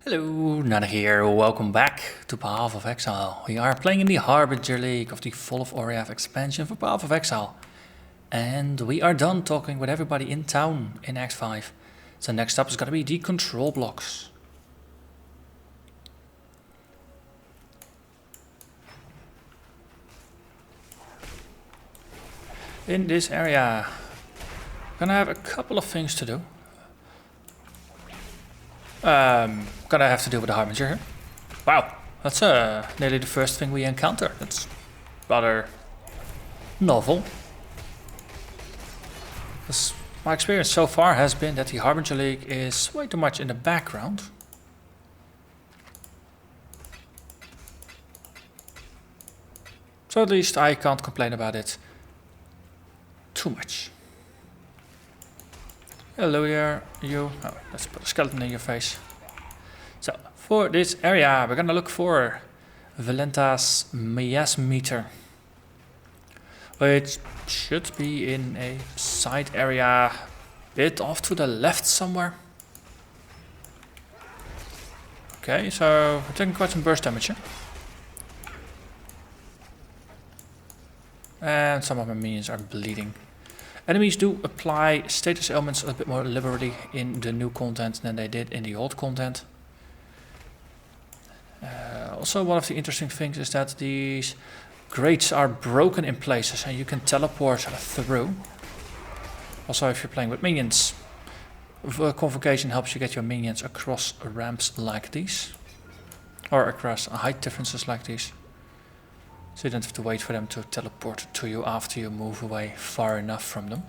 Hello, Narnach here, welcome back to Path of Exile. We are playing in the Harbinger League of the Fall of Oriath expansion for Path of Exile. And we are done talking with everybody in town in Act 5. So next up is going to be the control blocks. In this area, I'm gonna have a couple of things to do. Gonna have to deal with the Harbinger here. Wow, that's nearly the first thing we encounter. That's rather novel. My experience so far has been that the Harbinger League is way too much in the background. So at least I can't complain about it too much. Hello there, you. Oh, let's put a skeleton in your face. So, for this area, we're gonna look for Valenta's Miasmeter, which should be in a side area, bit off to the left somewhere. Okay, so we're taking quite some burst damage here. And some of my minions are bleeding. Enemies do apply status elements a bit more liberally in the new content than they did in the old content. Also, one of the interesting things is that these grates are broken in places and you can teleport through. Also, if you're playing with minions, Convocation helps you get your minions across ramps like these, or across height differences like these. So you don't have to wait for them to teleport to you after you move away far enough from them.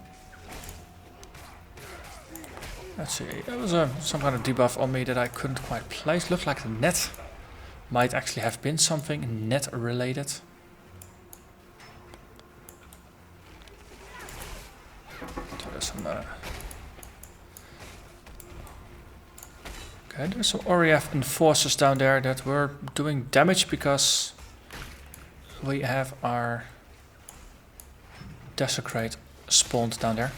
Let's see, there was some kind of debuff on me that I couldn't quite place. Looked like the net might actually have been something net related. So there's some okay, there's some Oriath enforcers down there that were doing damage because we have our Desecrate spawned down there.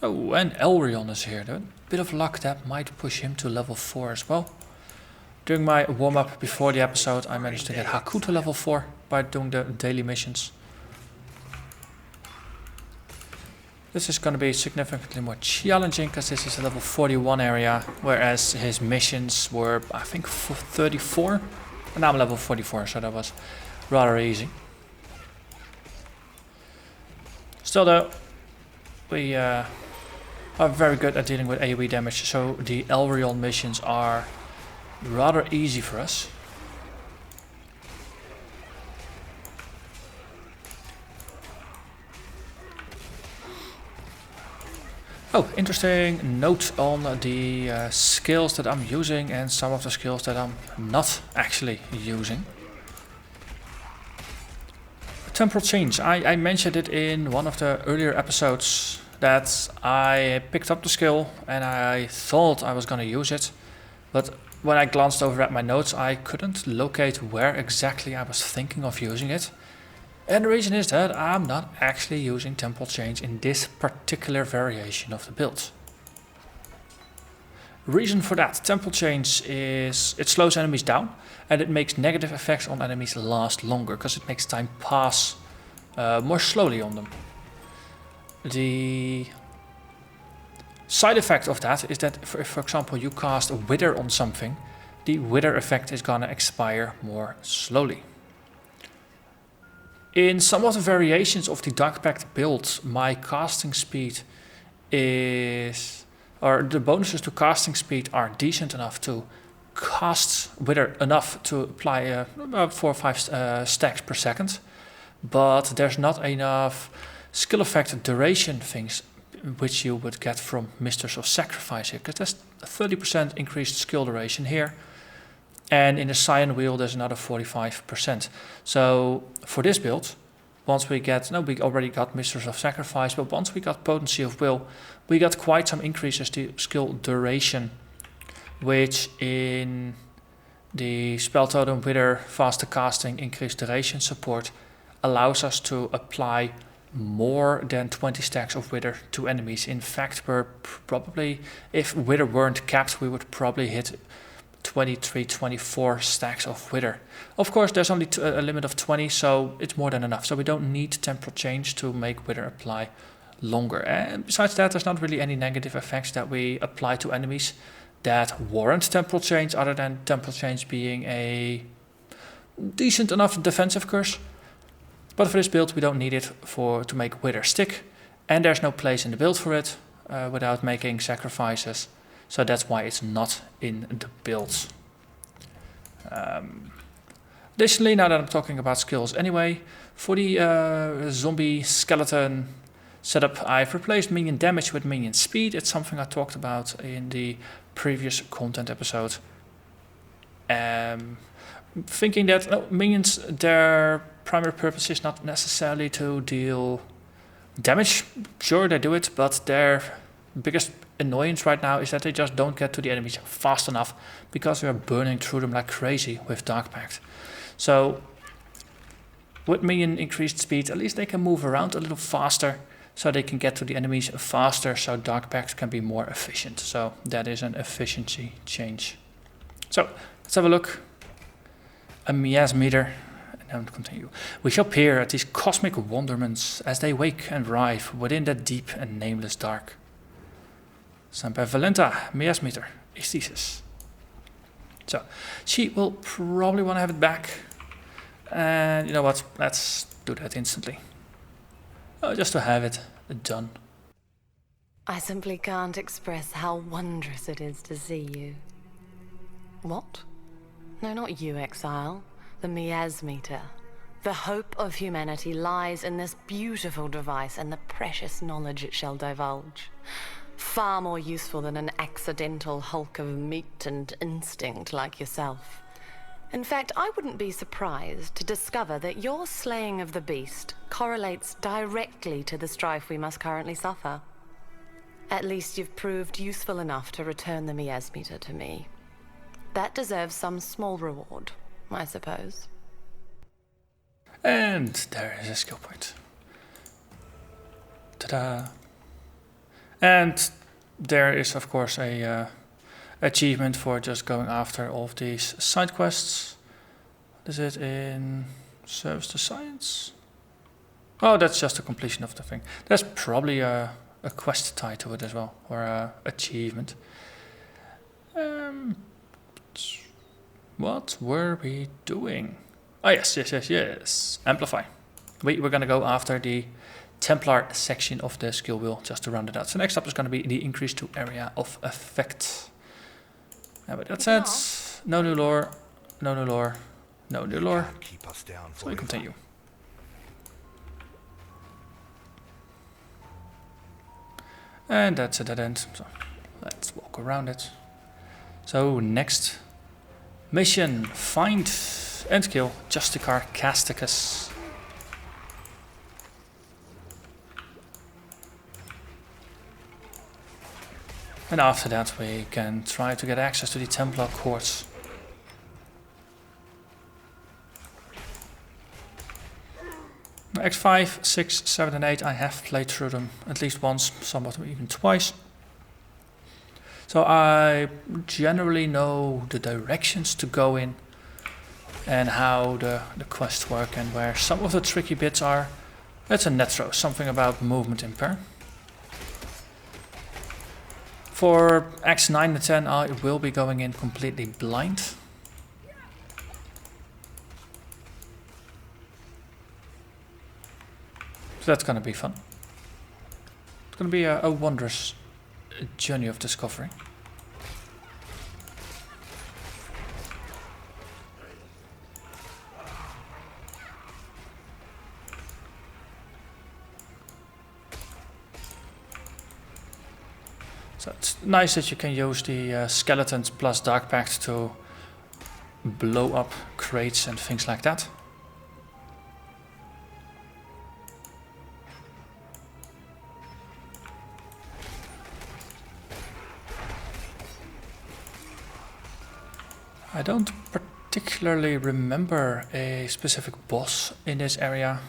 Oh, and Elrion is here. A bit of luck that might push him to level 4 as well. During my warm-up before the episode, I managed to get Haku to level 4 by doing the daily missions. This is going to be significantly more challenging because this is a level 41 area, whereas his missions were, I think, 34. And now I'm level 44, so that was rather easy. Still though, we are very good at dealing with AoE damage, so the Elrion missions are rather easy for us. Oh, interesting note on the skills that I'm using and some of the skills that I'm not actually using. Temporal change. I mentioned it in one of the earlier episodes that I picked up the skill and I thought I was going to use it, but when I glanced over at my notes I couldn't locate where exactly I was thinking of using it. And the reason is that I'm not actually using Temporal Change in this particular variation of the build. Reason for that, Temporal Change is it slows enemies down and it makes negative effects on enemies last longer because it makes time pass more slowly on them. The side effect of that is that if, for example, you cast a Wither on something, the Wither effect is gonna expire more slowly. In some of the variations of the Dark Pact build, my casting speed is, or the bonuses to casting speed are decent enough to cast Wither enough to apply about 4 or 5 stacks per second, but there's not enough skill effect duration things which you would get from Mistress of Sacrifice here, because there's a 30% increased skill duration here. And in the Cyan Wheel there's another 45%. So for this build, once we get, no, we already got Mistress of Sacrifice, but once we got Potency of Will, we got quite some increases to skill duration, which in the Spell Totem Wither faster casting increased duration support allows us to apply more than 20 stacks of Wither to enemies. In fact, we're probably, if Wither weren't capped, we would probably hit 23, 24 stacks of Wither. Of course, there's only a limit of 20, so it's more than enough. So we don't need Temporal Change to make Wither apply longer. And besides that, there's not really any negative effects that we apply to enemies that warrant Temporal Change, other than Temporal Change being a decent enough defensive curse. But for this build, we don't need it to make Wither stick, and there's no place in the build for it without making sacrifices. So that's why it's not in the build. Additionally, now that I'm talking about skills anyway, for the zombie skeleton setup, I've replaced minion damage with minion speed. It's something I talked about in the previous content episode. Thinking that minions, their primary purpose is not necessarily to deal damage. Sure, they do it, but their biggest annoyance right now is that they just don't get to the enemies fast enough because we are burning through them like crazy with Dark Pact. So with minion increased speed, at least they can move around a little faster, so they can get to the enemies faster, so Dark Pact can be more efficient. So that is an efficiency change. So let's have a look. A miasm meter, and then continue. We shall peer at these cosmic wonderments as they wake and writhe within that deep and nameless dark. Semper Valenta, miasm meter, aesthesis. So she will probably want to have it back, and you know what? Let's do that instantly. Just to have it done. I simply can't express how wondrous it is to see you. What? No, not you, Exile. The miasmeter. The hope of humanity lies in this beautiful device and the precious knowledge it shall divulge. Far more useful than an accidental hulk of meat and instinct like yourself. In fact, I wouldn't be surprised to discover that your slaying of the beast correlates directly to the strife we must currently suffer. At least you've proved useful enough to return the miasmeter to me. That deserves some small reward, I suppose. And there is a skill point. Ta-da! And there is, of course, a achievement for just going after all of these side quests. Is it in Service to Science? Oh, that's just a completion of the thing. There's probably a quest tied to it as well, or a achievement. What were we doing? Oh, yes. Amplify. We're going to go after the Templar section of the skill wheel just to round it out. So next up is going to be the increase to area of effect. Now, but that said, no new lore, no new lore, no new lore. So we continue. And that's a dead end. So let's walk around it. So next mission: find and kill Justicar Casticus. And after that we can try to get access to the Templar Courts. X5, 6, 7 and 8, I have played through them at least once, somewhat even twice. So I generally know the directions to go in and how the quests work and where some of the tricky bits are. That's a net throw, something about movement impair. For X9 and 10 I will be going in completely blind. So that's going to be fun. It's going to be a wondrous journey of discovery. So it's nice that you can use the skeletons plus Dark Pact to blow up crates and things like that. I don't particularly remember a specific boss in this area,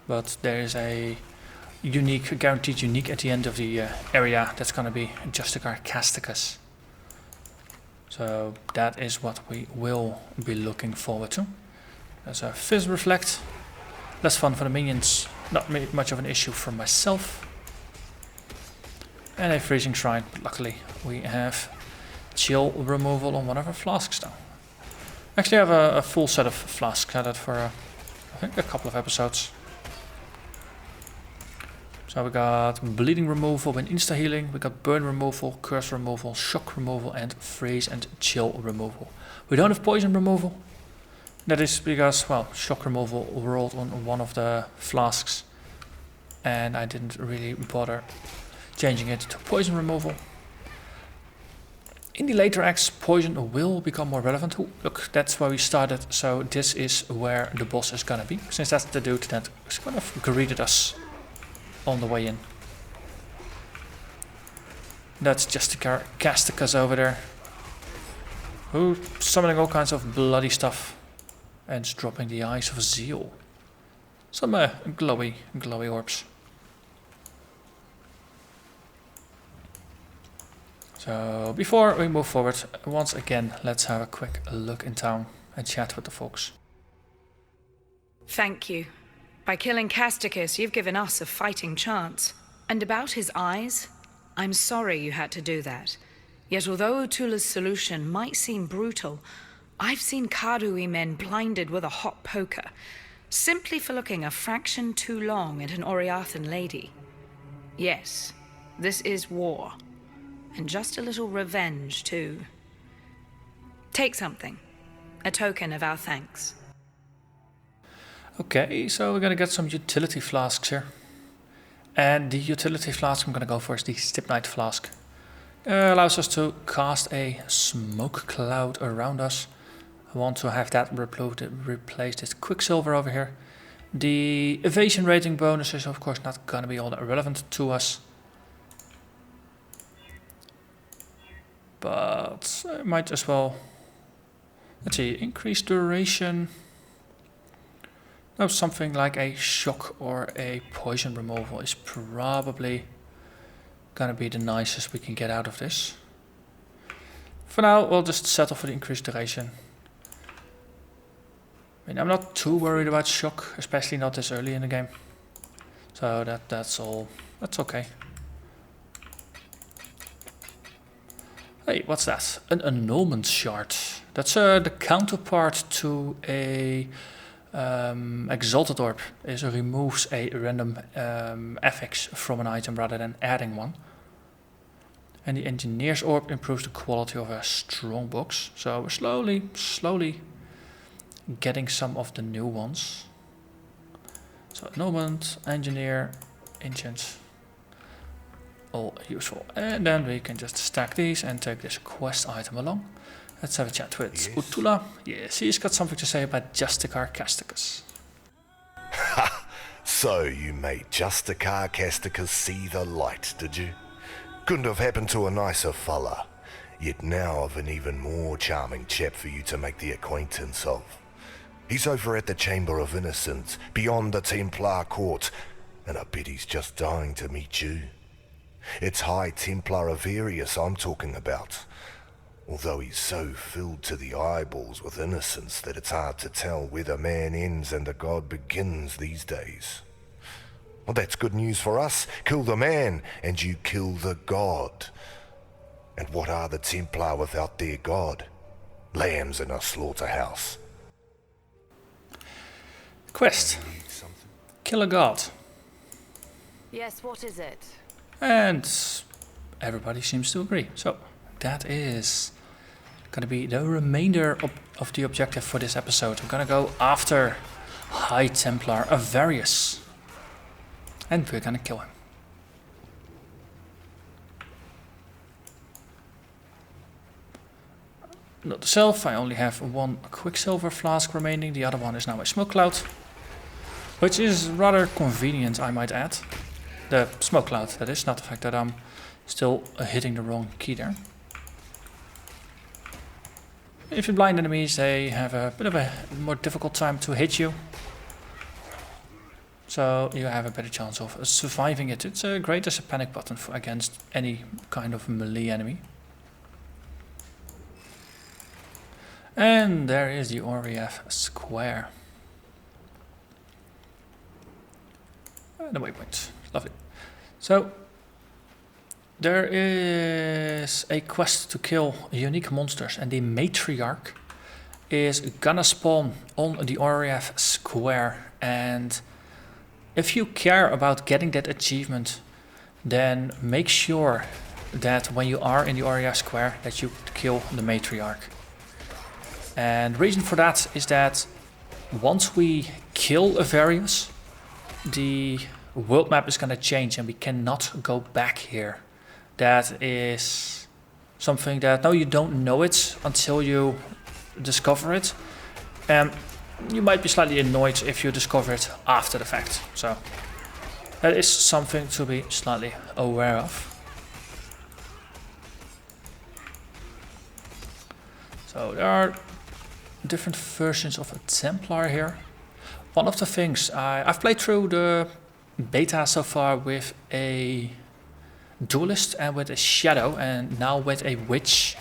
but there is a unique, guaranteed unique at the end of the area. That's gonna be Justicar Casticus. So that is what we will be looking forward to. There's a Fizz Reflect. Less fun for the minions, not much of an issue for myself. And a Freezing Shrine, but luckily we have chill removal on one of our flasks now. Actually I have a full set of flasks added for I think a couple of episodes. So we got bleeding removal and insta healing, we got burn removal, curse removal, shock removal and freeze and chill removal. We don't have poison removal. That is because, well, shock removal rolled on one of the flasks and I didn't really bother changing it to poison removal. In the later acts, poison will become more relevant. Ooh, look, that's where we started, so this is where the boss is gonna be, since that's the dude that kind of greeted us on the way in. That's just the Casticus over there, who's summoning all kinds of bloody stuff and dropping the Eyes of Zeal. Some glowy orbs. So before we move forward, once again, let's have a quick look in town and chat with the folks. Thank you. By killing Casticus, you've given us a fighting chance. And about his eyes, I'm sorry you had to do that. Yet although Utula's solution might seem brutal, I've seen Karui men blinded with a hot poker, simply for looking a fraction too long at an Oriathan lady. Yes, this is war. And just a little revenge, too. Take something. A token of our thanks. Okay, so we're gonna get some utility flasks here. And the utility flask I'm gonna go for is the Stibnite flask. Allows us to cast a smoke cloud around us. I want to have that replace this Quicksilver over here. The evasion rating bonus is of course not gonna be all that relevant to us. But I might as well, let's see, increase duration. No, something like a shock or a poison removal is probably gonna be the nicest we can get out of this. For now, we'll just settle for the increased duration. I mean, I'm not too worried about shock, especially not this early in the game. So that's okay. Hey, what's that? An annulment shard. That's the counterpart to a exalted orb. It removes a random affix from an item rather than adding one. And the engineer's orb improves the quality of a strong box. So we're slowly getting some of the new ones. So annulment, engineer, ancient. All useful. And then we can just stack these and take this quest item along. Let's have a chat with Utula. Yes, he's got something to say about Justicar Casticus. Ha! So you made Justicar Casticus see the light, did you? Couldn't have happened to a nicer fella. Yet now I've an even more charming chap for you to make the acquaintance of. He's over at the Chamber of Innocence, beyond the Templar Court, and I bet he's just dying to meet you. It's High Templar Averius I'm talking about, although he's so filled to the eyeballs with innocence that it's hard to tell where the man ends and the god begins these days. Well, that's good news for us. Kill the man and you kill the god. And what are the Templar without their god? Lambs in a slaughterhouse. Quest. Kill a god. Yes, what is it? And everybody seems to agree. So that is going to be the remainder of the objective for this episode. We're going to go after High Templar Averius. And we're going to kill him. Not self, I only have one Quicksilver flask remaining. The other one is now a smoke cloud. Which is rather convenient, I might add. The smoke cloud, that is, not the fact that I'm still hitting the wrong key there. If you blind enemies, they have a bit of a more difficult time to hit you. so you have a better chance of surviving it. It's great as a panic button for against any kind of melee enemy. And there is the Oriath square. And the waypoint. Lovely. So there is a quest to kill unique monsters, and the matriarch is gonna spawn on the Oriath square. And if you care about getting that achievement, then make sure that when you are in the Oriath square that you kill the matriarch. And the reason for that is that once we kill a Varius, the world map is going to change and we cannot go back here. That is something that, no, you don't know it until you discover it. And you might be slightly annoyed if you discover it after the fact. So that is something to be slightly aware of. So there are different versions of a Templar here. One of the things, I've played through the beta so far with a duelist and with a shadow, and now with a witch,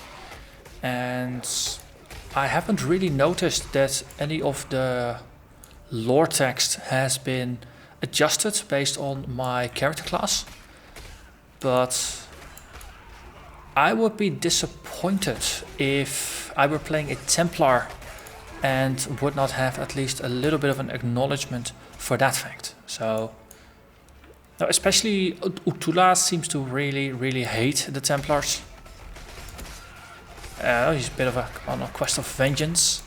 and I haven't really noticed that any of the lore text has been adjusted based on my character class, but I would be disappointed if I were playing a Templar and would not have at least a little bit of an acknowledgement for that fact. So, now especially Utula seems to really hate the Templars. He's a bit of on a quest of vengeance.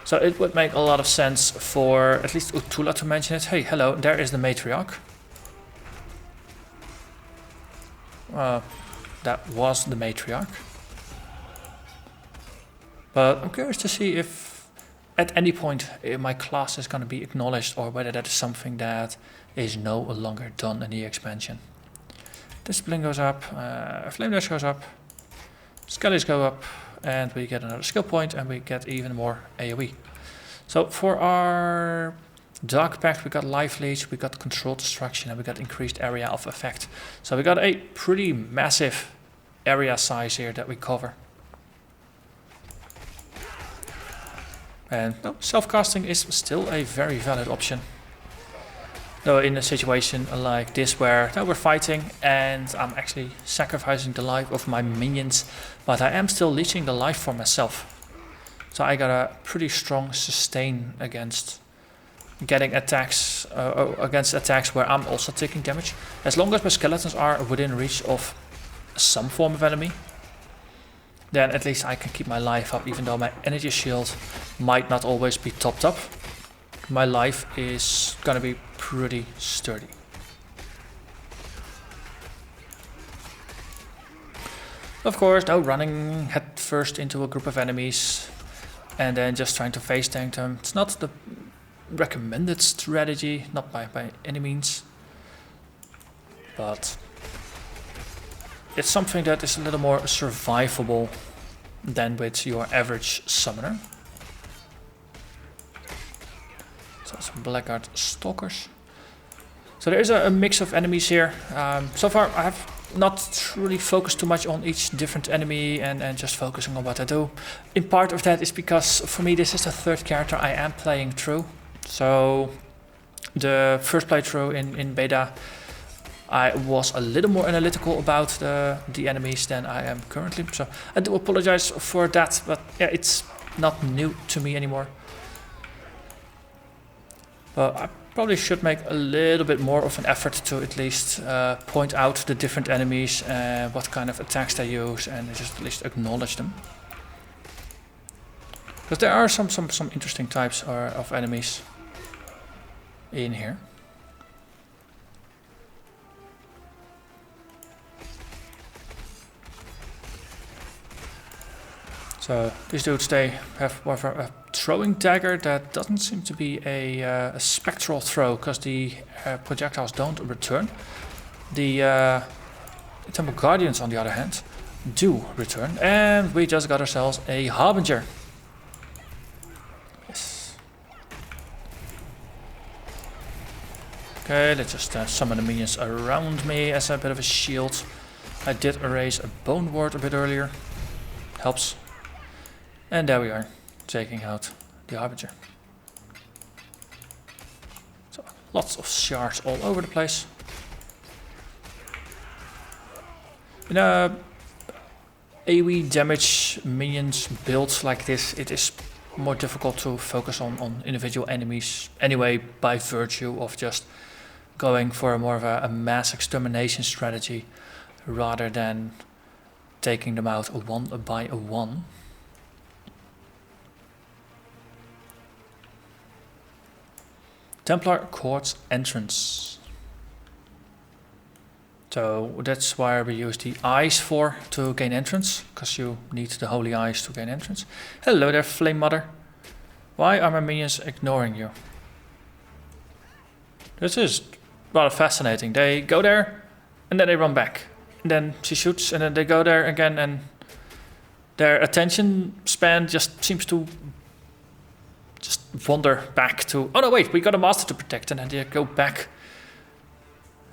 So it would make a lot of sense for at least Utula to mention it. Hey, hello, there is the matriarch. That was the matriarch. But I'm curious to see if at any point my class is going to be acknowledged, or whether that is something that is no longer done in the expansion. Discipline goes up, Flame Dash goes up, Skellies go up, and we get another skill point, and we get even more AoE. So for our Dark Pact we got Life Leech, we got Controlled Destruction, and we got increased area of effect. So we got a pretty massive area size here that we cover. And no, self-casting is still a very valid option. Though in a situation like this where now we're fighting and I'm actually sacrificing the life of my minions, but I am still leeching the life for myself. So I got a pretty strong sustain against getting attacks, against attacks where I'm also taking damage. As long as my skeletons are within reach of some form of enemy, then at least I can keep my life up, even though my energy shield might not always be topped up. My life is gonna be pretty sturdy. Of course, no running head first into a group of enemies and then just trying to face tank them. It's not the recommended strategy, not by any means, but it's something that is a little more survivable than with your average summoner. So some Blackguard Stalkers. So there is a mix of enemies here. So far I have not truly focused too much on each different enemy and just focusing on what I do. In part of that is because for me this is the third character I am playing through. So the first playthrough in beta I was a little more analytical about the enemies than I am currently. So I do apologize for that, but yeah, it's not new to me anymore. But I probably should make a little bit more of an effort to at least point out the different enemies, what kind of attacks they use, and just at least acknowledge them. Because there are some interesting types of enemies in here. So these dudes, they have a throwing dagger that doesn't seem to be a spectral throw, because the projectiles don't return. The Temple Guardians, on the other hand, do return, and we just got ourselves a Harbinger. Yes. Okay, let's just summon the minions around me as a bit of a shield. I did erase a bone ward a bit earlier. Helps. And there we are, taking out the Harbinger. So, lots of shards all over the place. In a AoE damage minions builds like this, it is more difficult to focus on individual enemies anyway, by virtue of just going for more of a mass extermination strategy rather than taking them out one by one. Templar Quartz entrance. So that's why we use the eyes for to gain entrance, because you need the holy eyes to gain entrance. Hello there, Flame Mother. Why are my minions ignoring you? This is rather fascinating. They go there and then they run back. And then she shoots and then they go there again, and their attention span just seems to just wander back to, oh no wait, we got a master to protect, and then they go back.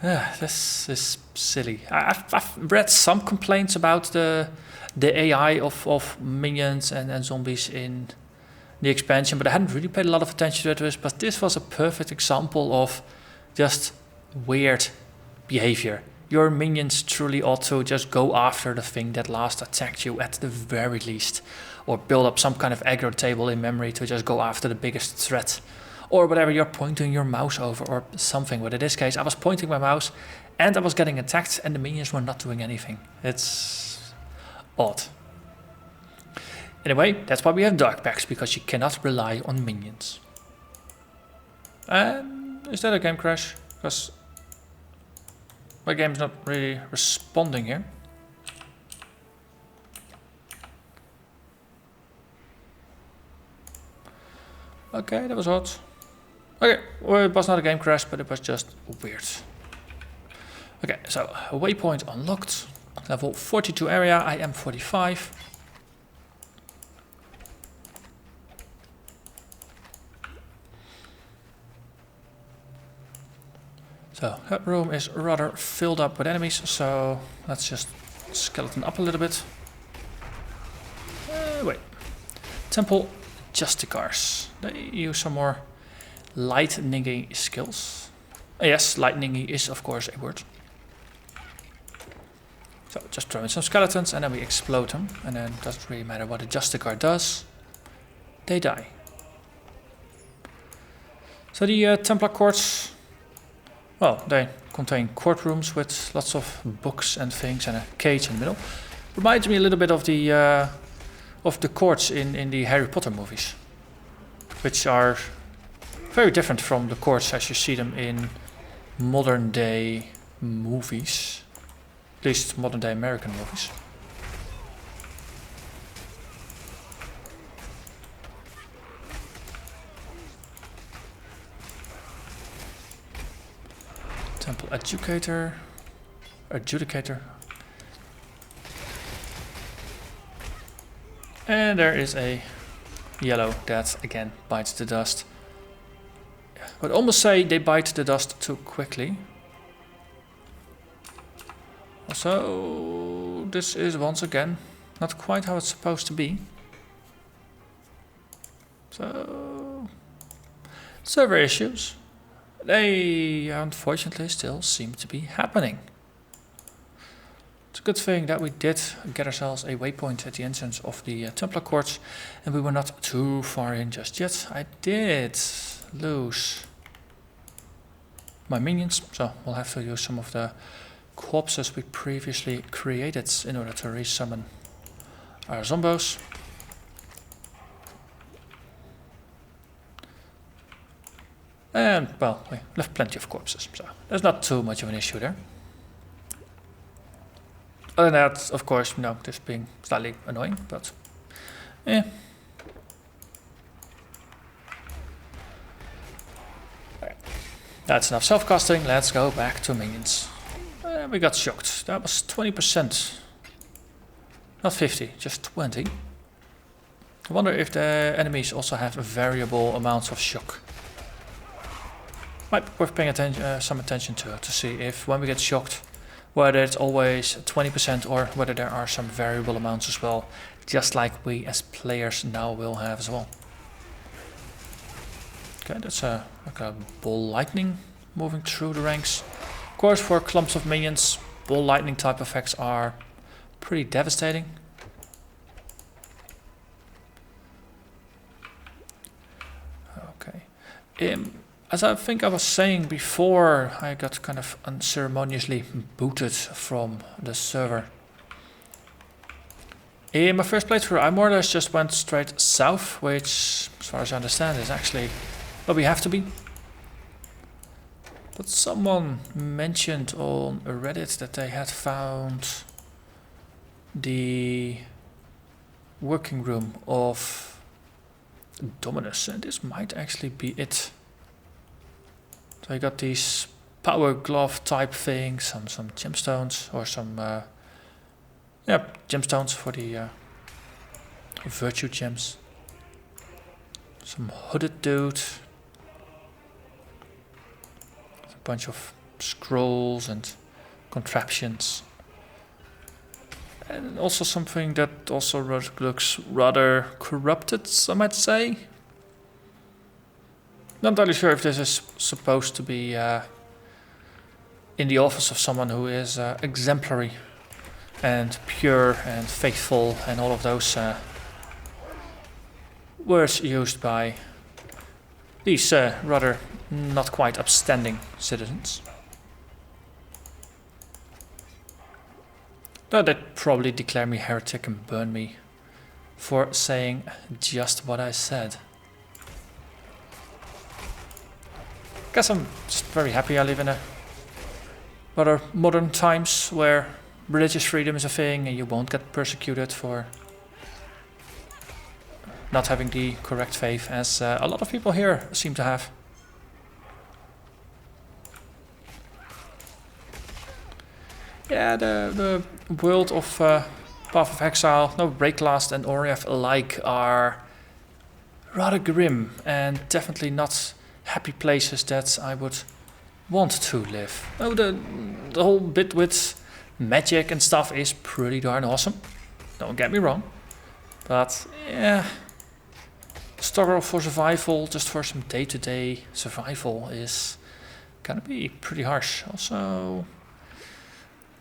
This is silly. I've read some complaints about the AI of minions and zombies in the expansion, but I hadn't really paid a lot of attention to it. But this was a perfect example of just weird behavior. Your minions truly ought to just go after the thing that last attacked you at the very least, or build up some kind of aggro table in memory to just go after the biggest threat. Or whatever you're pointing your mouse over, or something. But in this case, I was pointing my mouse and I was getting attacked and the minions were not doing anything. It's odd. Anyway, that's why we have Dark Pacts, because you cannot rely on minions. And is that a game crash? Because my game's not really responding here. Okay, that was odd. Okay, well, it was not a game crash, but it was just weird. Okay, so a waypoint unlocked. Level 42 area, I am 45. So that room is rather filled up with enemies, so let's just skeleton up a little bit. Wait. Temple Justicars. They use some more lightningy skills. Yes, lightningy is of course a word. So just throw in some skeletons and then we explode them, and then it doesn't really matter what a Justicar does. They die. So the Templar courts, well, they contain courtrooms with lots of books and things and a cage in the middle. Reminds me a little bit of the courts in the Harry Potter movies, which are very different from the courts as you see them in modern day movies, at least modern day American movies. Temple Adjudicator. And there is a yellow that again bites the dust. I would almost say they bite the dust too quickly. Also, this is once again not quite how it's supposed to be. So, server issues. They unfortunately still seem to be happening. It's a good thing that we did get ourselves a waypoint at the entrance of the Templar Courts, and we were not too far in just yet. I did lose my minions, so we'll have to use some of the corpses we previously created in order to resummon our zombos. And, well, we left plenty of corpses, so there's not too much of an issue there. Other than that, of course, you know, this being slightly annoying, but eh. Okay. That's enough self-casting, let's go back to minions. We got shocked, that was 20%. Not 50, just 20. I wonder if the enemies also have variable amounts of shock. Might be worth paying some attention to see if when we get shocked, whether it's always 20% or whether there are some variable amounts as well, just like we as players now will have as well. Okay, that's like a ball lightning moving through the ranks. Of course, for clumps of minions, ball lightning type effects are pretty devastating. Okay. As I think I was saying before, I got kind of unceremoniously booted from the server. In my first playthrough, I more or less just went straight south, which, as far as I understand, is actually where we have to be. But someone mentioned on Reddit that they had found the working room of Dominus, and this might actually be it. So I got these power glove type things, some gemstones, or some gemstones for the virtue gems. Some hooded dude. A bunch of scrolls and contraptions. And also something that also looks rather corrupted, I might say. Not entirely sure if this is supposed to be in the office of someone who is exemplary and pure and faithful and all of those words used by these rather not quite upstanding citizens. Though they'd probably declare me heretic and burn me for saying just what I said. Guess I'm just very happy I live in a rather modern times where religious freedom is a thing and you won't get persecuted for not having the correct faith, as a lot of people here seem to have. Yeah, the world of Path of Exile, no, Breaklast and Oriath alike are rather grim and definitely not happy places that I would want to live. Oh, the whole bit with magic and stuff is pretty darn awesome. Don't get me wrong. But yeah, the struggle for survival, just for some day-to-day survival, is gonna be pretty harsh. Also,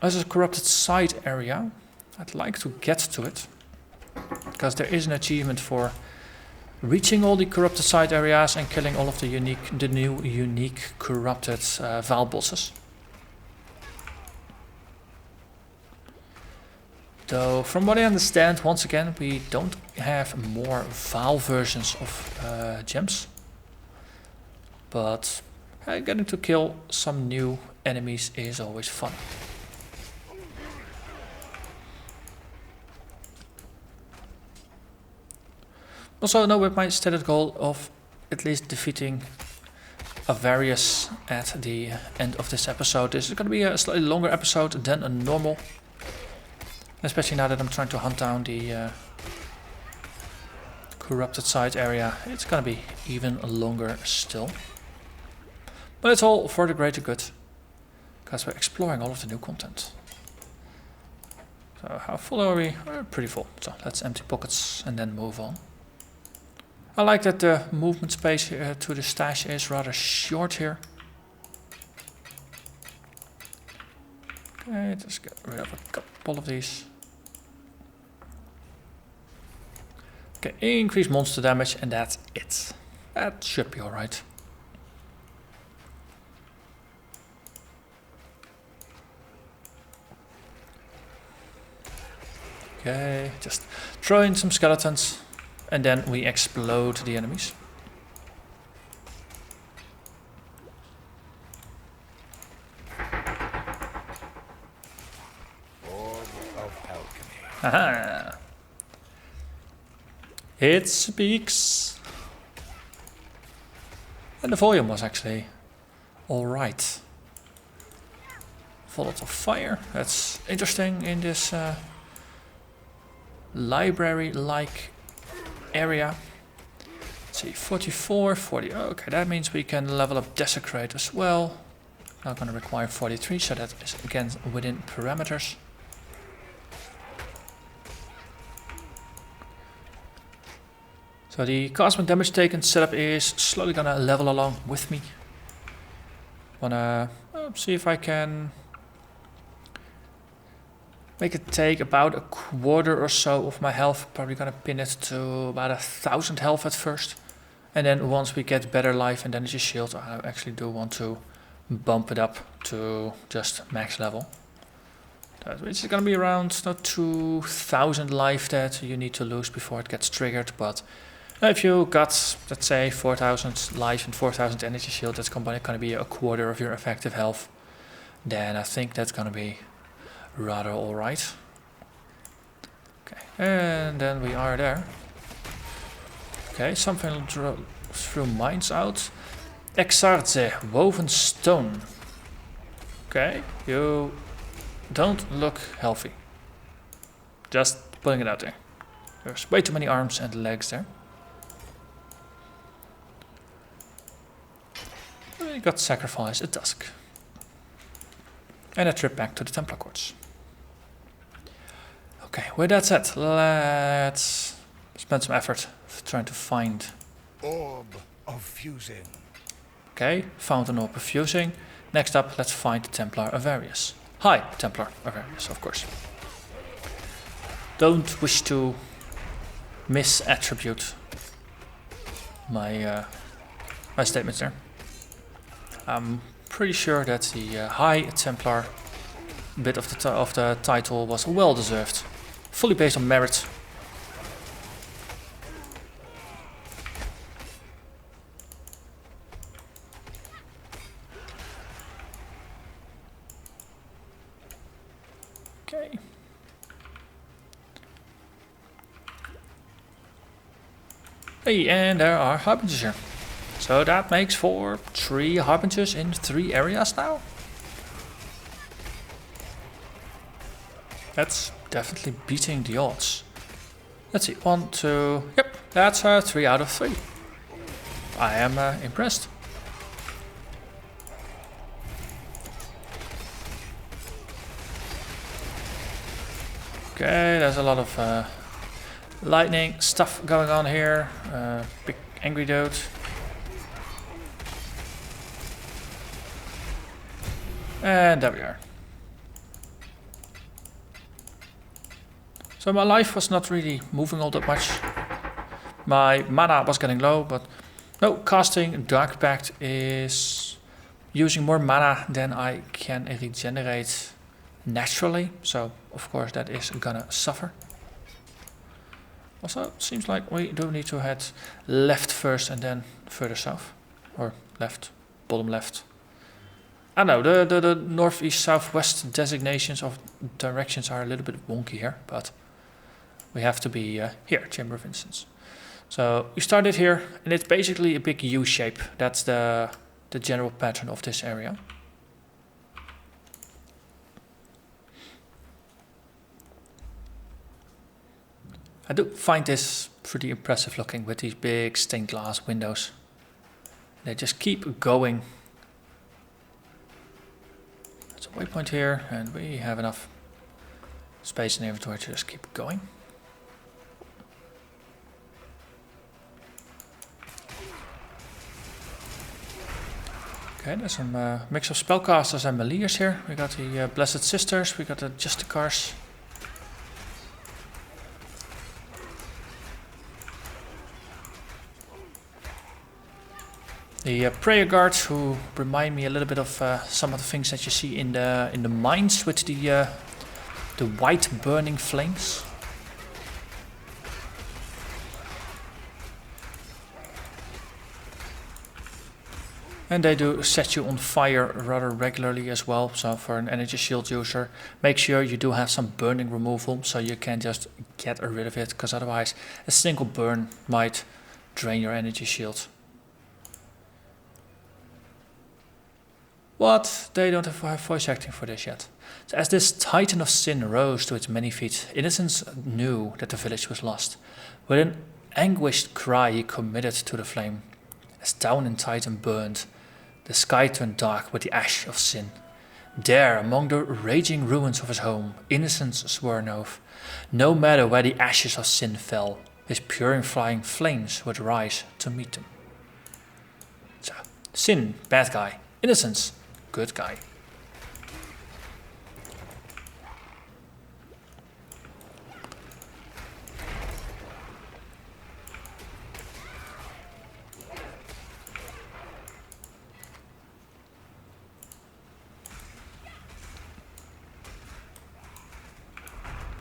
as a corrupted side area, I'd like to get to it, because there is an achievement for reaching all the corrupted side areas and killing all of the new unique corrupted Val bosses. Though, from what I understand, once again, we don't have more Val versions of gems. But getting to kill some new enemies is always fun. Also, now with my stated goal of at least defeating a Various at the end of this episode, this is going to be a slightly longer episode than a normal. Especially now that I'm trying to hunt down the corrupted side area, it's going to be even longer still. But it's all for the greater good, because we're exploring all of the new content. So how full are we? We're pretty full, so let's empty pockets and then move on. I like that the movement space to the stash is rather short here. Okay, just get rid of a couple of these. Okay, increase monster damage and that's it. That should be alright. Okay, just throw in some skeletons. And then we explode the enemies. Aha! It speaks. And the volume was actually alright. Volatile fire. That's interesting in this library-like area. Let's see, 44, 40. Okay, that means we can level up Desecrate as well. Not going to require 43, so that is again within parameters. So the cosmic damage taken setup is slowly going to level along with me. Wanna see if I can make it take about a quarter or so of my health. Probably gonna pin it to about 1,000 health at first. And then once we get better life and energy shield, I actually do want to bump it up to just max level. Which is gonna be around 2,000 life that you need to lose before it gets triggered. But if you got, let's say, 4,000 life and 4,000 energy shield, that's going to be a quarter of your effective health. Then I think that's going to be rather alright. Okay, and then we are there. Okay, something threw mines out. Exile, woven stone. Okay, you don't look healthy. Just putting it out there. There's way too many arms and legs there. We got sacrifice at dusk. And a trip back to the Templar Courts. Okay, with that said, let's spend some effort trying to find... Orb of fusing. Okay, found an orb of fusing. Next up, let's find the Templar Avarius. Hi, Templar Avarius, of course. Don't wish to misattribute my my statements there. I'm pretty sure that the High Templar bit of the title was well deserved, fully based on merit. Okay. Hey, and there are Harbingers here. So that makes for 3 Harbingers in 3 areas now. That's definitely beating the odds. Let's see, 1, 2, yep, that's 3 out of 3. I am impressed. Okay, there's a lot of lightning stuff going on here. Big angry dude. And there we are. So my life was not really moving all that much. My mana was getting low, but no, casting Dark Pact is using more mana than I can regenerate naturally. So of course that is gonna suffer. Also, it seems like we do need to head left first and then further south. Or left, bottom left. I know, the northeast, southwest designations of directions are a little bit wonky here, but we have to be here, Chamber of Innocence. So we started here, and it's basically a big U shape. That's the general pattern of this area. I do find this pretty impressive looking with these big stained glass windows. They just keep going. There's a waypoint here, and we have enough space in the inventory to just keep going. Okay, there's some mix of spellcasters and meleers here. We got the Blessed Sisters, we got the Justicars. The prayer guards, who remind me a little bit of some of the things that you see in the mines with the white burning flames. And they do set you on fire rather regularly as well. So for an energy shield user, make sure you do have some burning removal so you can just get rid of it, because otherwise a single burn might drain your energy shield. But they don't have voice acting for this yet. So as this Titan of Sin rose to its many feet, Innocence knew that the village was lost. Within anguished cry he committed to the flame. As down in Titan burned, the sky turned dark with the ash of sin. There, among the raging ruins of his home, Innocence swore an oath. No matter where the ashes of sin fell, his purifying flames would rise to meet them. So, Sin, bad guy. Innocence, good guy.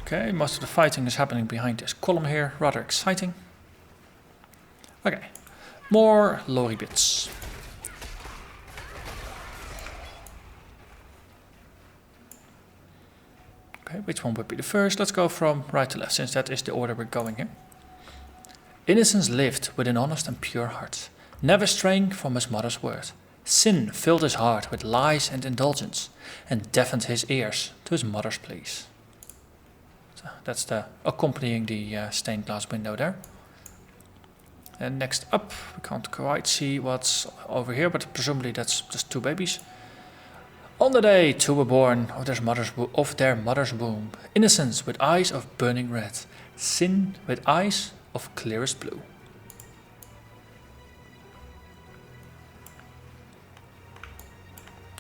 Okay, most of the fighting is happening behind this column here, rather exciting. Okay, more lorry bits. Okay, which one would be the first? Let's go from right to left, since that is the order we're going here. Innocence lived with an honest and pure heart, never straying from his mother's word. Sin filled his heart with lies and indulgence, and deafened his ears to his mother's pleas. So that's the accompanying the stained glass window there. And next up, we can't quite see what's over here, but presumably that's just two babies. On the day two were born of their mother's womb, Innocence with eyes of burning red, Sin with eyes of clearest blue.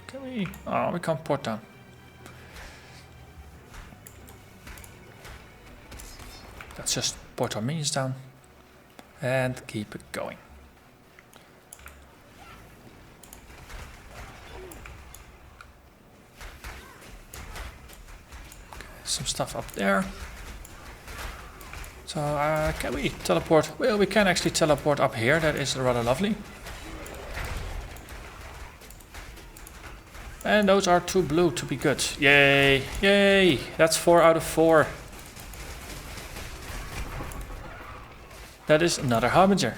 Can we? Oh, we can't port down. Let's just port our minions down and keep it going. Okay, some stuff up there. So can we teleport? Well, we can actually teleport up here. That is rather lovely. And those are too blue to be good. Yay! Yay! That's 4 out of 4. That is another Harbinger.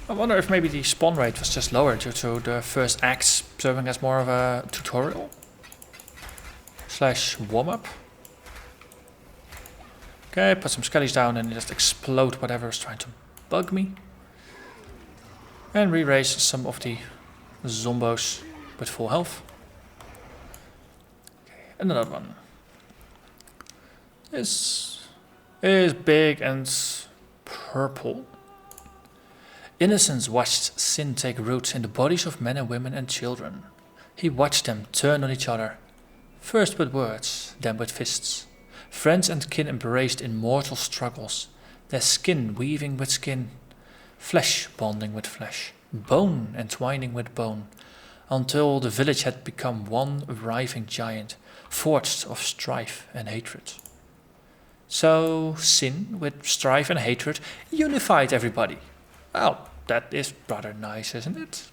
I wonder if maybe the spawn rate was just lower due to the first acts serving as more of a tutorial / warm-up. Okay, put some skellies down and just explode whatever is trying to bug me. And re-raise some of the zombos with full health. And another one. This is big and purple. Innocence watched sin take root in the bodies of men and women and children. He watched them turn on each other, first with words, then with fists. Friends and kin embraced in mortal struggles, their skin weaving with skin, flesh bonding with flesh, bone entwining with bone, until the village had become one writhing giant, forged of strife and hatred. So sin, with strife and hatred, unified everybody. Well, that is rather nice, isn't it?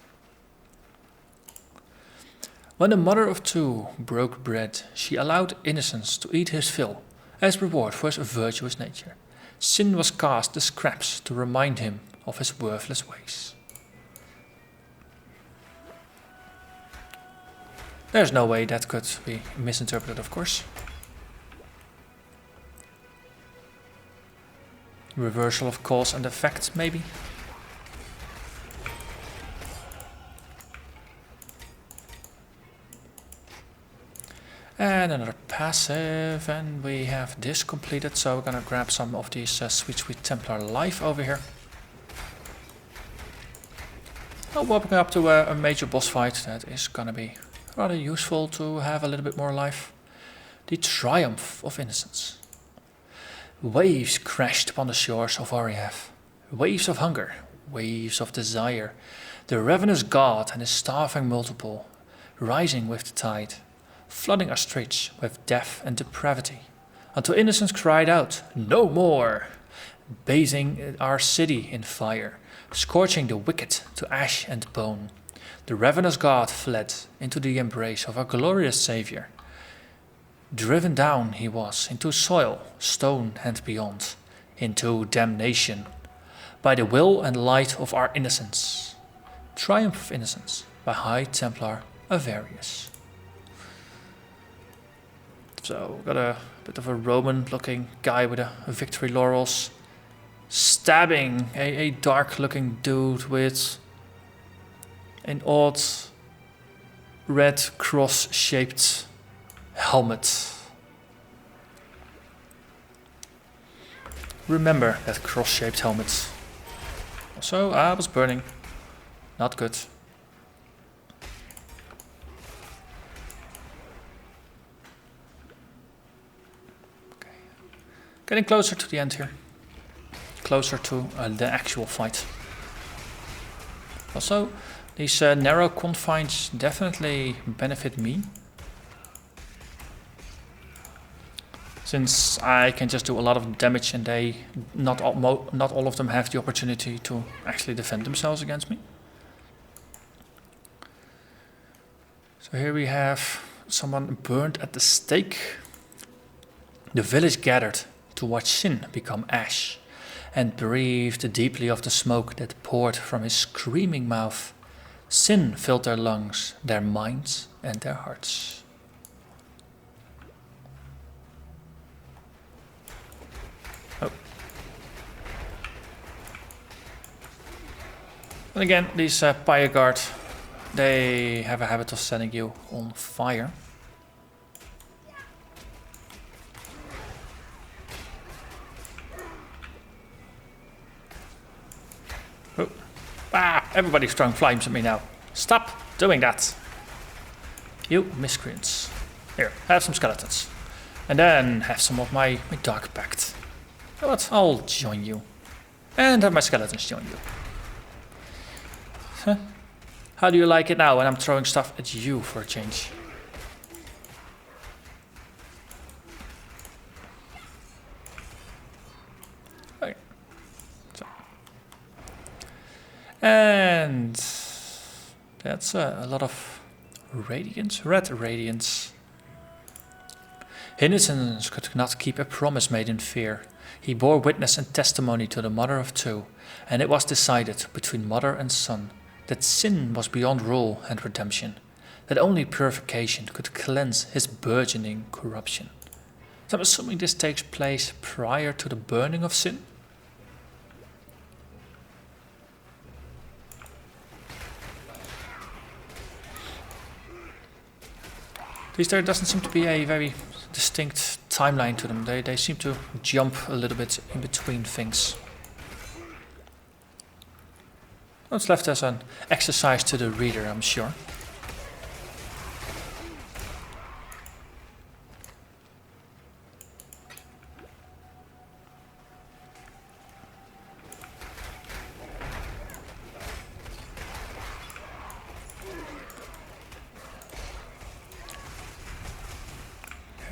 When the mother of two broke bread, she allowed Innocence to eat his fill, as reward for his virtuous nature. Sin was cast the scraps to remind him of his worthless ways. There's no way that could be misinterpreted, of course. Reversal of cause and effect, maybe? And another passive, and we have this completed, so we're gonna grab some of these sweet Templar life over here. Oh, walking up to a major boss fight, that is gonna be rather useful to have a little bit more life. The Triumph of Innocence. Waves crashed upon the shores of Oriath. Waves of hunger, waves of desire. The ravenous god and his starving multiple, rising with the tide, flooding our streets with death and depravity, until Innocence cried out, "No more!" bathing our city in fire, scorching the wicked to ash and bone. The ravenous god fled into the embrace of our glorious Saviour. Driven down he was into soil, stone and beyond, into damnation, by the will and light of our Innocence. Triumph of Innocence, by High Templar Avarius. So got a bit of a Roman looking guy with a victory laurels stabbing a dark looking dude with an odd red cross shaped helmet. Remember that cross shaped helmet. Also, I was burning. Not good. Okay. Getting closer to the end here. Closer to the actual fight. Also, these narrow confines definitely benefit me. Since I can just do a lot of damage and they not all of them have the opportunity to actually defend themselves against me. So here we have someone burned at the stake. The village gathered to watch Sin become ash and breathed deeply of the smoke that poured from his screaming mouth. Sin filled their lungs, their minds, and their hearts. Oh. And again, these Pyre Guard, they have a habit of setting you on fire. Oh. Ah, everybody's throwing flames at me now. Stop doing that. You miscreants. Here, have some skeletons. And then have some of my Dark Pact. You know what? I'll join you. And have my skeletons join you. Huh? How do you like it now when I'm throwing stuff at you for a change? Okay. So. And that's a lot of radiance, red radiance. Innocence could not keep a promise made in fear. He bore witness and testimony to the mother of two, and it was decided between mother and son that sin was beyond rule and redemption, that only purification could cleanse his burgeoning corruption. So I'm assuming this takes place prior to the burning of Sin. At least there doesn't seem to be a very distinct timeline to them. They seem to jump a little bit in between things. It's left as an exercise to the reader, I'm sure.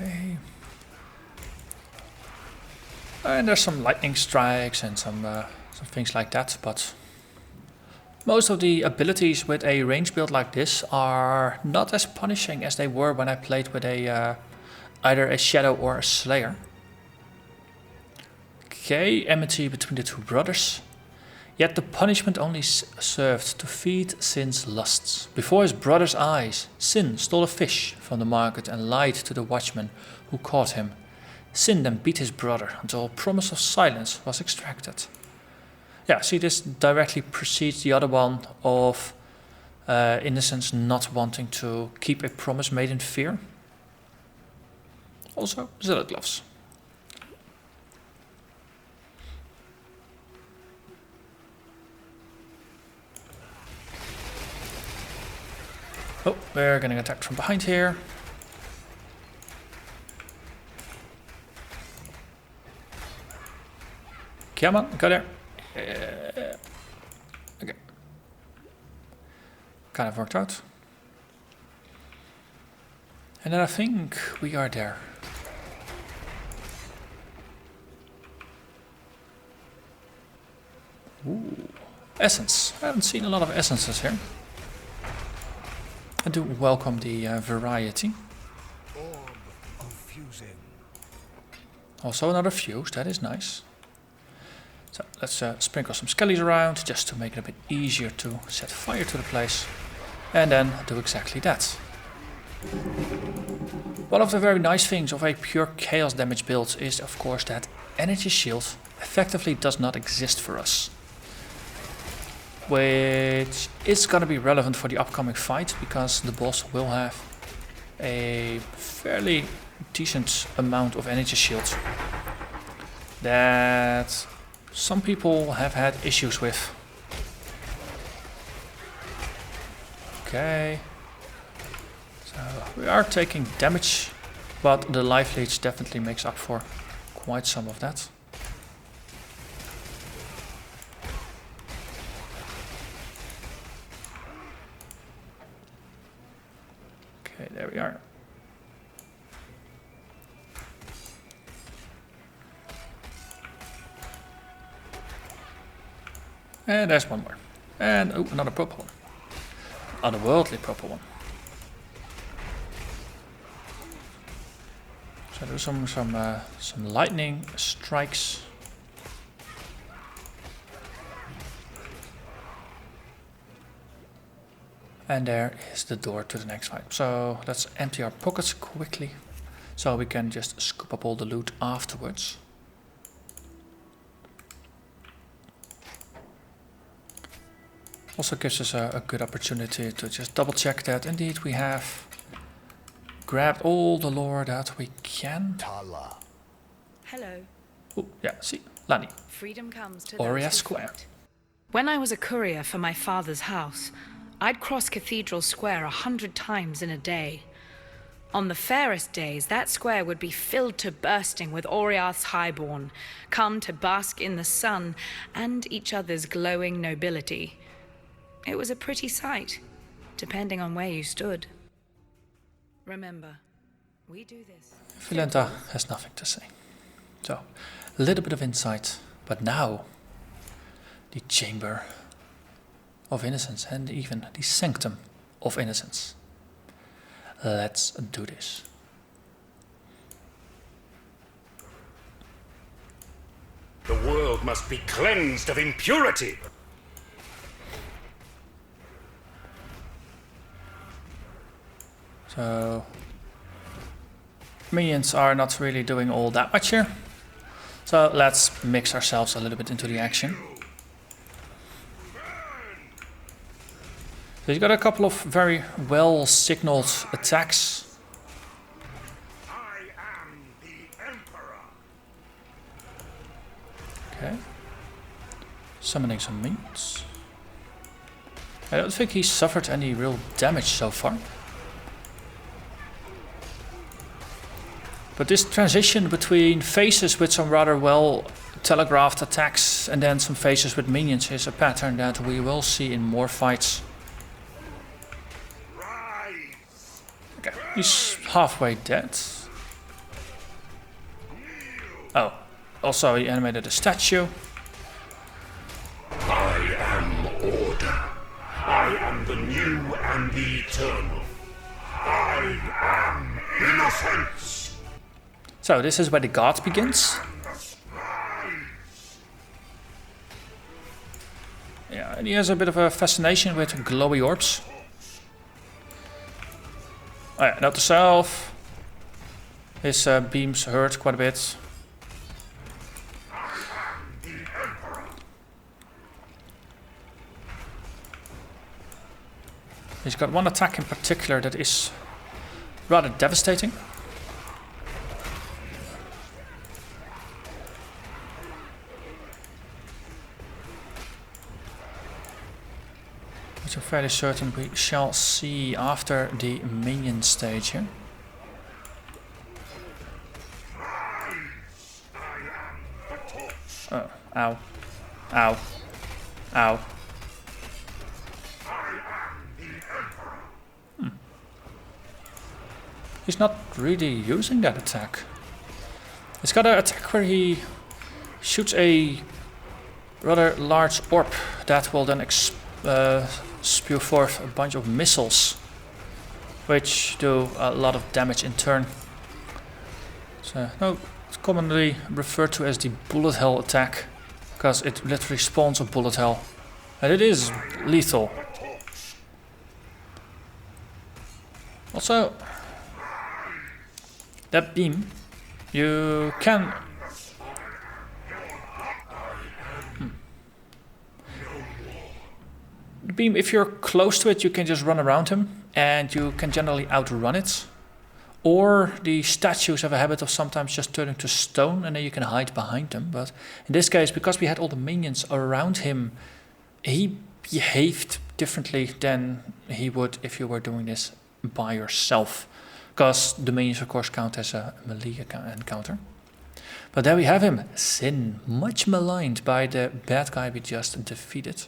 Okay. And there's some lightning strikes and some things like that, but most of the abilities with a range build like this are not as punishing as they were when I played with a either a Shadow or a Slayer. Okay, enmity between the two brothers. Yet the punishment only served to feed Sin's lusts. Before his brother's eyes, Sin stole a fish from the market and lied to the watchman who caught him. Sin then beat his brother until a promise of silence was extracted. Yeah, see, this directly precedes the other one of Innocence not wanting to keep a promise made in fear. Also, zealot gloves. Oh, we're getting attacked from behind here. Come on, go there. Okay. Kind of worked out. And then I think we are there. Ooh. Essence. I haven't seen a lot of essences here. I do welcome the variety. Orb of fusing. Also another fuse, that is nice. So let's sprinkle some skellies around just to make it a bit easier to set fire to the place. And then do exactly that. One of the very nice things of a pure chaos damage build is of course that energy shield effectively does not exist for us. Which is gonna be relevant for the upcoming fight because the boss will have a fairly decent amount of energy shield that some people have had issues with. Okay. So we are taking damage, but the life leech definitely makes up for quite some of that. Okay, there we are. And there's one more. And oh, another purple one. Otherworldly purple one. So do some lightning strikes. And there is the door to the next fight. So let's empty our pockets quickly, so we can just scoop up all the loot afterwards. Also gives us a good opportunity to just double check that indeed we have grabbed all the lore that we can. Tala. Hello. Oh, yeah, see, Lani. Freedom comes to Oriath those who Square. fight. When I was a courier for my father's house, I'd cross Cathedral Square 100 times in a day. On the fairest days, that square would be filled to bursting with Oriath's highborn, come to bask in the sun and each other's glowing nobility. It was a pretty sight, depending on where you stood. Remember, we do this. Vilenta has nothing to say. So, a little bit of insight, but now the Chamber of Innocence and even the Sanctum of Innocence. Let's do this. The world must be cleansed of impurity. So, minions are not really doing all that much here. So let's mix ourselves a little bit into the action. So he's got a couple of very well signaled attacks. I am the Emperor. Okay. Summoning some minions. I don't think he suffered any real damage so far. But this transition between phases with some rather well telegraphed attacks and then some phases with minions is a pattern that we will see in more fights. Okay, he's halfway dead. Oh, also he animated a statue. I am order. I am the new and the eternal. I am innocence. So this is where the god begins. Yeah, and he has a bit of a fascination with glowy orbs. Oh yeah, note to self. His beams hurt quite a bit. He's got one attack in particular that is rather devastating. Which I'm fairly certain we shall see after the minion stage here. Oh, ow. Ow. Ow. He's not really using that attack. He's got an attack where he shoots a rather large orb that will then spew forth a bunch of missiles, which do a lot of damage in turn. So, no, it's commonly referred to as the bullet hell attack, because it literally spawns a bullet hell, and it is lethal. Also, that beam, you can... The beam, if you're close to it, you can just run around him, and you can generally outrun it. Or the statues have a habit of sometimes just turning to stone, and then you can hide behind them. But in this case, because we had all the minions around him, he behaved differently than he would if you were doing this by yourself. Because the minions, of course, count as a melee encounter. But there we have him, Sin, much maligned by the bad guy we just defeated.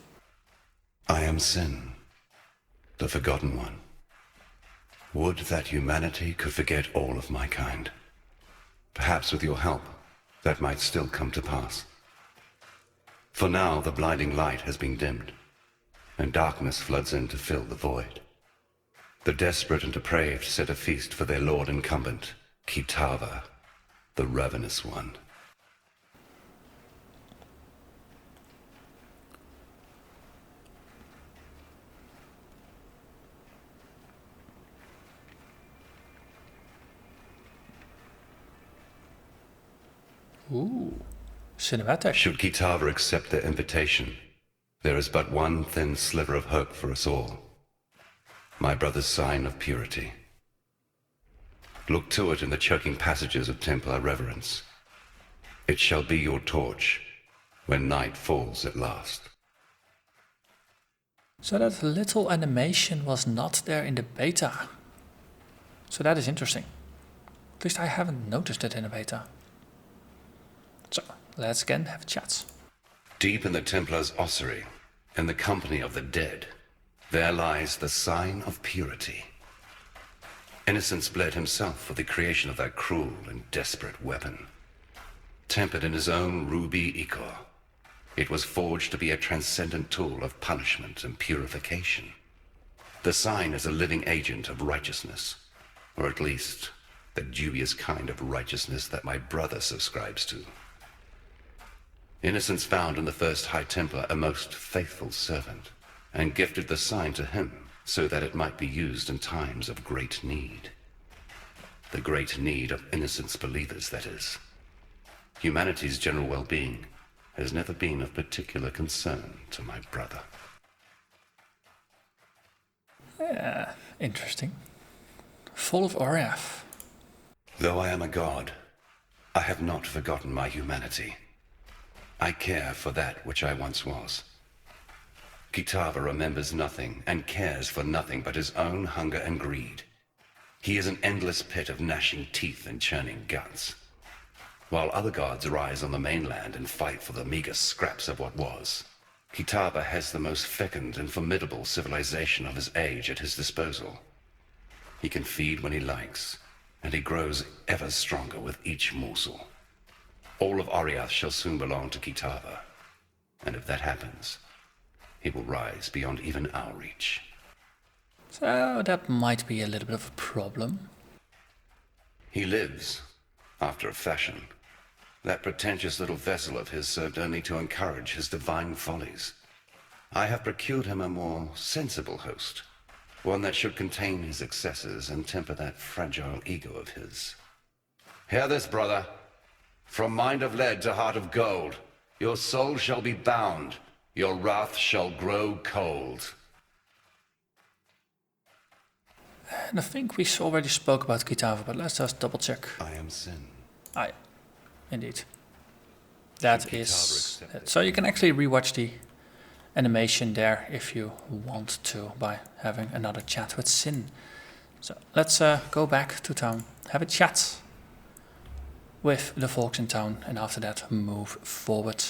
I am Sin, the Forgotten One. Would that humanity could forget all of my kind. Perhaps with your help, that might still come to pass. For now, the blinding light has been dimmed, and darkness floods in to fill the void. The desperate and depraved set a feast for their lord incumbent, Kitava, the Ravenous One. Ooh, cinematic. Should Kitava accept their invitation, there is but one thin sliver of hope for us all. My brother's sign of purity. Look to it in the choking passages of Templar reverence. It shall be your torch when night falls at last. So that little animation was not there in the beta. So that is interesting. At least I haven't noticed it in the beta. So, let's again have chats. Deep in the Templar's ossuary, in the company of the dead, there lies the sign of purity. Innocence bled himself for the creation of that cruel and desperate weapon. Tempered in his own ruby ichor, it was forged to be a transcendent tool of punishment and purification. The sign is a living agent of righteousness, or at least the dubious kind of righteousness that my brother subscribes to. Innocence found in the first High Templar a most faithful servant, and gifted the sign to him so that it might be used in times of great need. The great need of Innocence believers, that is. Humanity's general well-being has never been of particular concern to my brother. Yeah, interesting. Full of Oriath. Though I am a god, I have not forgotten my humanity. I care for that which I once was. Kitava remembers nothing and cares for nothing but his own hunger and greed. He is an endless pit of gnashing teeth and churning guts. While other gods rise on the mainland and fight for the meager scraps of what was, Kitava has the most fecund and formidable civilization of his age at his disposal. He can feed when he likes, and he grows ever stronger with each morsel. All of Oriath shall soon belong to Kitava, and if that happens, he will rise beyond even our reach. So that might be a little bit of a problem. He lives, after a fashion. That pretentious little vessel of his served only to encourage his divine follies. I have procured him a more sensible host, one that should contain his excesses and temper that fragile ego of his. Hear this, brother. From mind of lead to heart of gold, your soul shall be bound, your wrath shall grow cold. And I think we already spoke about Kitava, but let's just double check. I am Sin. Aye, indeed. That is it. So you can actually rewatch the animation there if you want to by having another chat with Sin. So let's go back to town, have a chat with the folks in town, and after that move forward.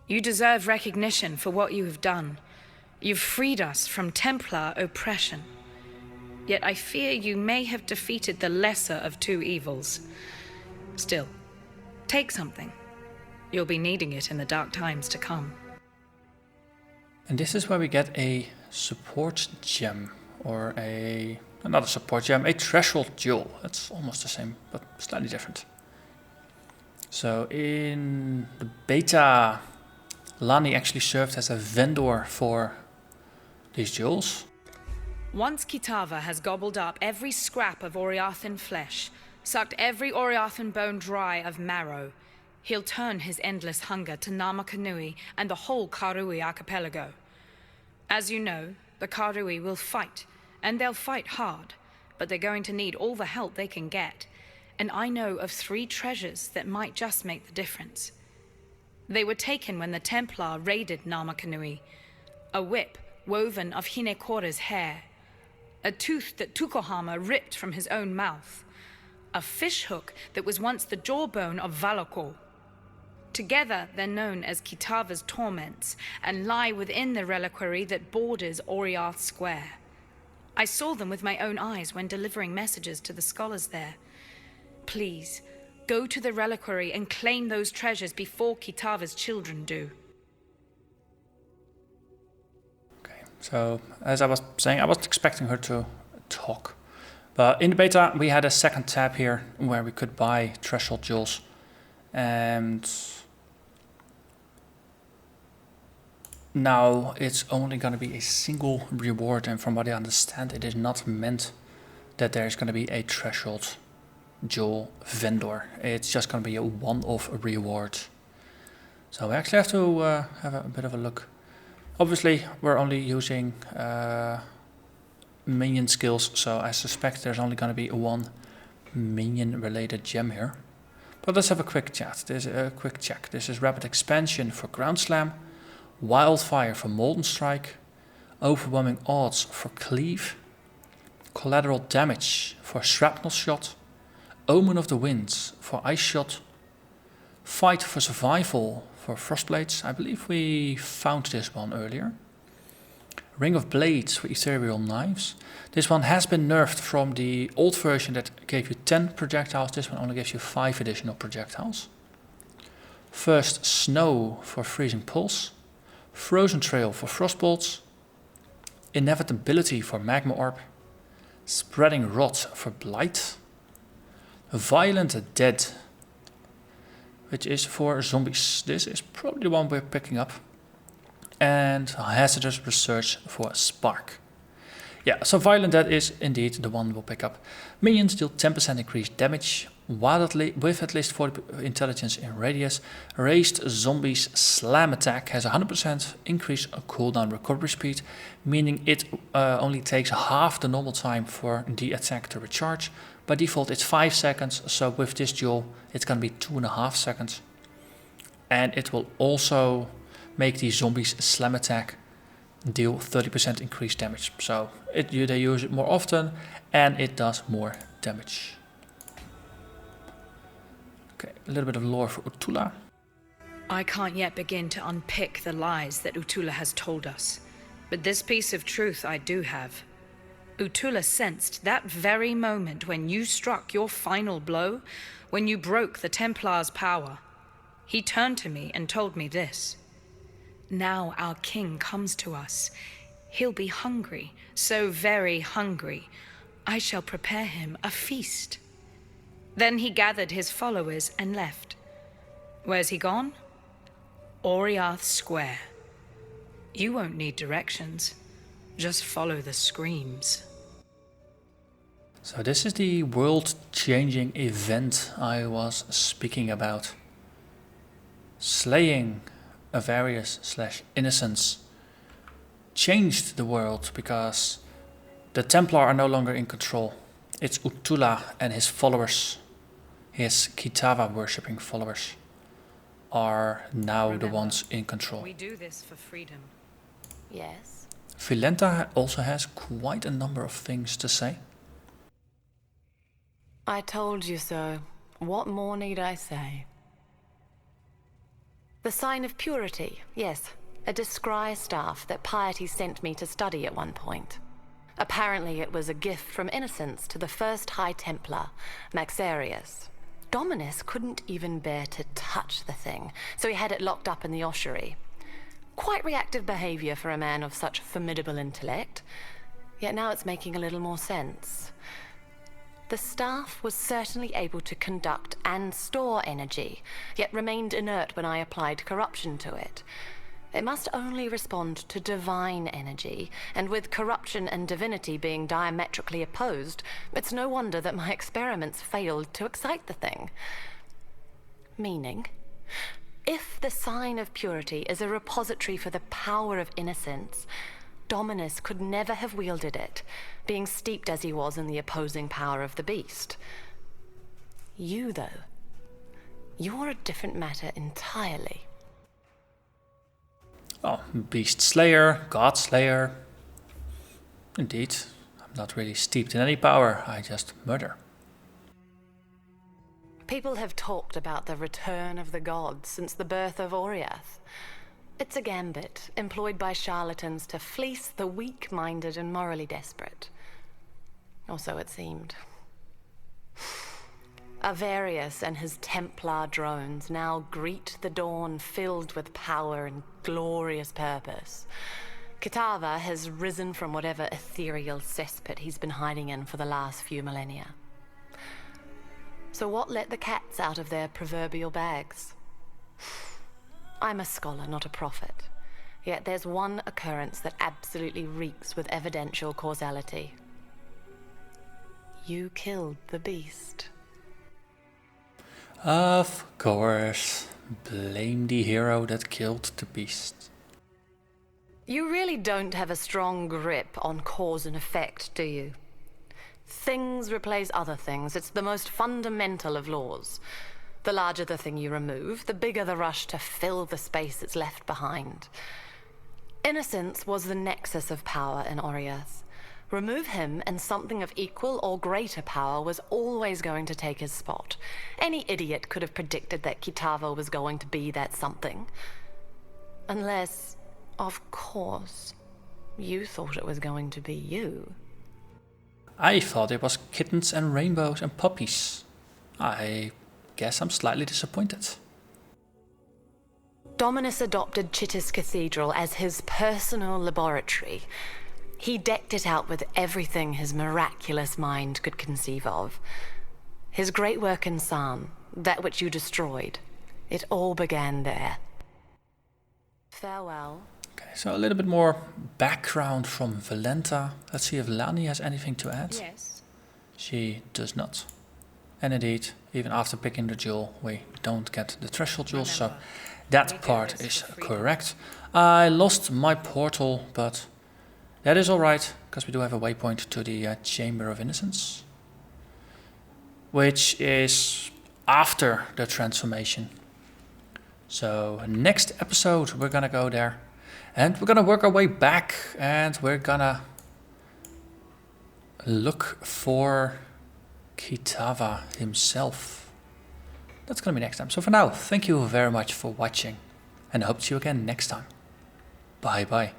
You deserve recognition for what you have done. You've freed us from Templar oppression. Yet I fear you may have defeated the lesser of two evils. Still, take something. You'll be needing it in the dark times to come. And this is where we get a support gem, or another support gem, a threshold jewel. It's almost the same, but slightly different. So in the beta, Lani actually served as a vendor for these jewels. Once Kitava has gobbled up every scrap of Oriathan flesh, sucked every Oriathan bone dry of marrow, he'll turn his endless hunger to Narnach and the whole Karui archipelago. As you know, the Karui will fight, and they'll fight hard, but they're going to need all the help they can get. And I know of 3 treasures that might just make the difference. They were taken when the Templar raided Narnach, a whip woven of Hinekora's hair, a tooth that Tukohama ripped from his own mouth, a fishhook that was once the jawbone of Valakor. Together, they're known as Kitava's torments and lie within the reliquary that borders Oriath Square. I saw them with my own eyes when delivering messages to the scholars there. Please, go to the reliquary and claim those treasures before Kitava's children do. Okay, so as I was saying, I wasn't expecting her to talk. But in the beta, we had a second tab here where we could buy threshold jewels. And now it's only going to be a single reward, and from what I understand, it is not meant that there is going to be a threshold jewel vendor. It's just going to be a one-off reward. So we actually have to have a bit of a look. Obviously, we're only using minion skills, so I suspect there's only going to be one minion-related gem here. But let's have a quick chat. There's a quick check. This is rapid expansion for ground slam, wildfire for molten strike, overwhelming odds for cleave, collateral damage for shrapnel shot, omen of the winds for ice shot, fight for survival for frostblades. I believe we found this one earlier. Ring of blades for ethereal knives. This one has been nerfed from the old version that gave you 10 projectiles. This one only gives you 5 additional projectiles. First snow for freezing pulse, frozen trail for frostbolts, inevitability for magma orb, spreading rot for blight, violent dead, which is for zombies. This is probably the one we're picking up. And hazardous research for spark. Yeah, so violent dead is indeed the one we'll pick up. Minions deal 10% increased damage with at least 40 intelligence in radius. Raised zombies slam attack has 100% increase cooldown recovery speed, meaning it only takes half the normal time for the attack to recharge. By default it's 5 seconds, so with this duel it's going to be 2.5 seconds. And it will also make the zombies slam attack deal 30% increased damage. So they use it more often and it does more damage. Okay, a little bit of lore for Utula. I can't yet begin to unpick the lies that Utula has told us, but this piece of truth I do have. Utula sensed that very moment when you struck your final blow, when you broke the Templar's power. He turned to me and told me this. Now our king comes to us. He'll be hungry, so very hungry. I shall prepare him a feast. Then he gathered his followers and left. Where's he gone? Oriath Square. You won't need directions. Just follow the screams. So this is the world-changing event I was speaking about. Slaying Avarius/Innocence changed the world because the Templar are no longer in control. It's Utula and his followers, his Kitava worshipping followers, are now the ones in control. We do this for freedom. Yes? Vilenta also has quite a number of things to say. I told you so. What more need I say? The sign of purity, yes. A descry staff that piety sent me to study at one point. Apparently it was a gift from Innocence to the first High Templar, Maxarius. Dominus couldn't even bear to touch the thing, so he had it locked up in the ossuary. Quite reactive behavior for a man of such formidable intellect, yet now it's making a little more sense. The staff was certainly able to conduct and store energy, yet remained inert when I applied corruption to it. It must only respond to divine energy, and with corruption and divinity being diametrically opposed, it's no wonder that my experiments failed to excite the thing. Meaning, if the sign of purity is a repository for the power of innocence, Dominus could never have wielded it, being steeped as he was in the opposing power of the beast. You, though, you're a different matter entirely. Oh, Beast Slayer, God Slayer. Indeed, I'm not really steeped in any power, I just murder. People have talked about the return of the gods since the birth of Oriath. It's a gambit employed by charlatans to fleece the weak-minded and morally desperate. Or so it seemed. Avarius and his Templar drones now greet the dawn filled with power and glorious purpose. Kitava has risen from whatever ethereal cesspit he's been hiding in for the last few millennia. So what let the cats out of their proverbial bags? I'm a scholar, not a prophet. Yet there's one occurrence that absolutely reeks with evidential causality. You killed the beast. Of course. Blame the hero that killed the beast. You really don't have a strong grip on cause and effect, do you? Things replace other things. It's the most fundamental of laws. The larger the thing you remove, the bigger the rush to fill the space it's left behind. Innocence was the nexus of power in Oriath. Remove him, and something of equal or greater power was always going to take his spot. Any idiot could have predicted that Kitava was going to be that something. Unless, of course, you thought it was going to be you. I thought it was kittens and rainbows and puppies. I guess I'm slightly disappointed. Dominus adopted Chittis Cathedral as his personal laboratory. He decked it out with everything his miraculous mind could conceive of. His great work in San, that which you destroyed, it all began there. Farewell. Okay, so a little bit more background from Valenta. Let's see if Lani has anything to add. Yes. She does not. And indeed, even after picking the jewel, we don't get the threshold jewel, so that part is correct. I lost my portal, but that is alright, because we do have a waypoint to the Chamber of Innocence, which is after the transformation. So next episode we're gonna go there, and we're gonna work our way back, and we're gonna look for Kitava himself. That's gonna be next time. So for now, thank you very much for watching, and I hope to see you again next time. Bye bye.